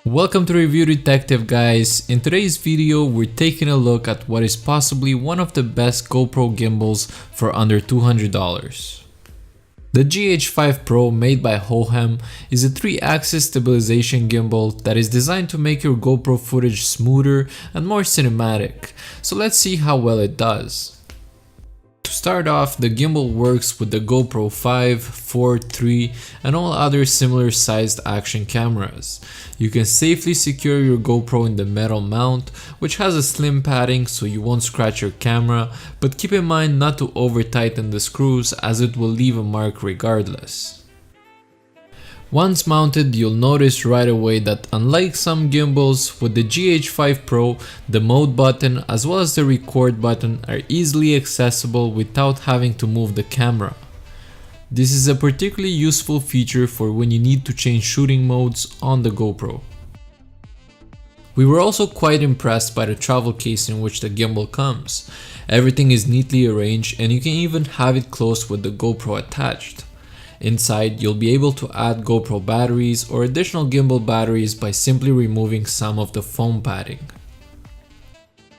Welcome to Review Detective, guys. In today's video, we're taking a look at what is possibly one of the best GoPro gimbals for under $200. The GH5 Pro, made by Hohem, is a 3-axis stabilization gimbal that is designed to make your GoPro footage smoother and more cinematic. So let's see how well it does. To start off, the gimbal works with the GoPro 5, 4, 3 and all other similar sized action cameras. You can safely secure your GoPro in the metal mount, which has a slim padding so you won't scratch your camera, but keep in mind not to over tighten the screws as it will leave a mark regardless. Once mounted, you'll notice right away that unlike some gimbals, with the GH5 Pro, the mode button as well as the record button are easily accessible without having to move the camera. This is a particularly useful feature for when you need to change shooting modes on the GoPro. We were also quite impressed by the travel case in which the gimbal comes. Everything is neatly arranged and you can even have it closed with the GoPro attached. Inside, you'll be able to add GoPro batteries or additional gimbal batteries by simply removing some of the foam padding.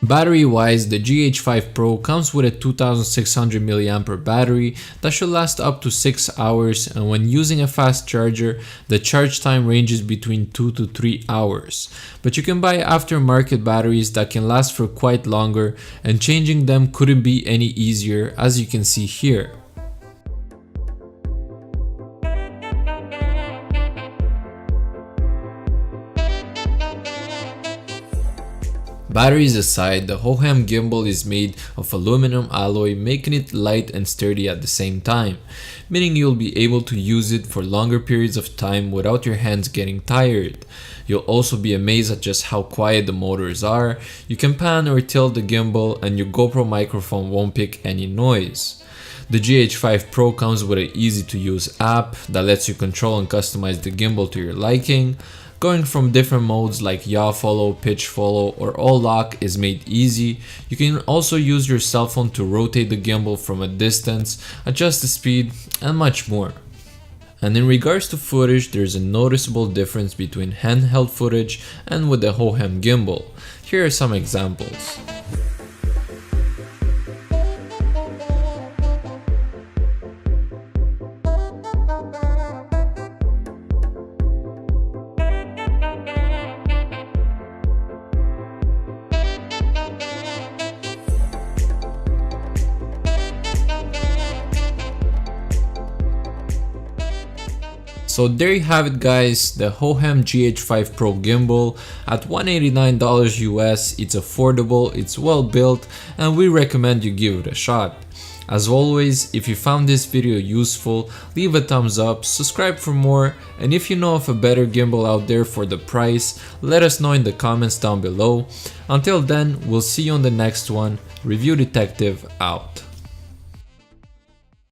Battery wise, the GH5 Pro comes with a 2600 mAh battery that should last up to 6 hours, and when using a fast charger, the charge time ranges between 2 to 3 hours. But you can buy aftermarket batteries that can last for quite longer, and changing them couldn't be any easier, as you can see here. Batteries aside, the Hohem gimbal is made of aluminum alloy, making it light and sturdy at the same time, meaning you'll be able to use it for longer periods of time without your hands getting tired. You'll also be amazed at just how quiet the motors are. You can pan or tilt the gimbal and your GoPro microphone won't pick any noise. The GH5 Pro comes with an easy to use app that lets you control and customize the gimbal to your liking. Going from different modes like yaw follow, pitch follow or all lock is made easy. You can also use your cell phone to rotate the gimbal from a distance, adjust the speed and much more. And in regards to footage, there's a noticeable difference between handheld footage and with the Hohem gimbal. Here are some examples. So there you have it, guys, the Hohem GH5 Pro gimbal at $189 US. It's affordable, it's well built, and we recommend you give it a shot. As always, if you found this video useful, leave a thumbs up, subscribe for more, and if you know of a better gimbal out there for the price, let us know in the comments down below. Until then, we'll see you on the next one. Review Detective out.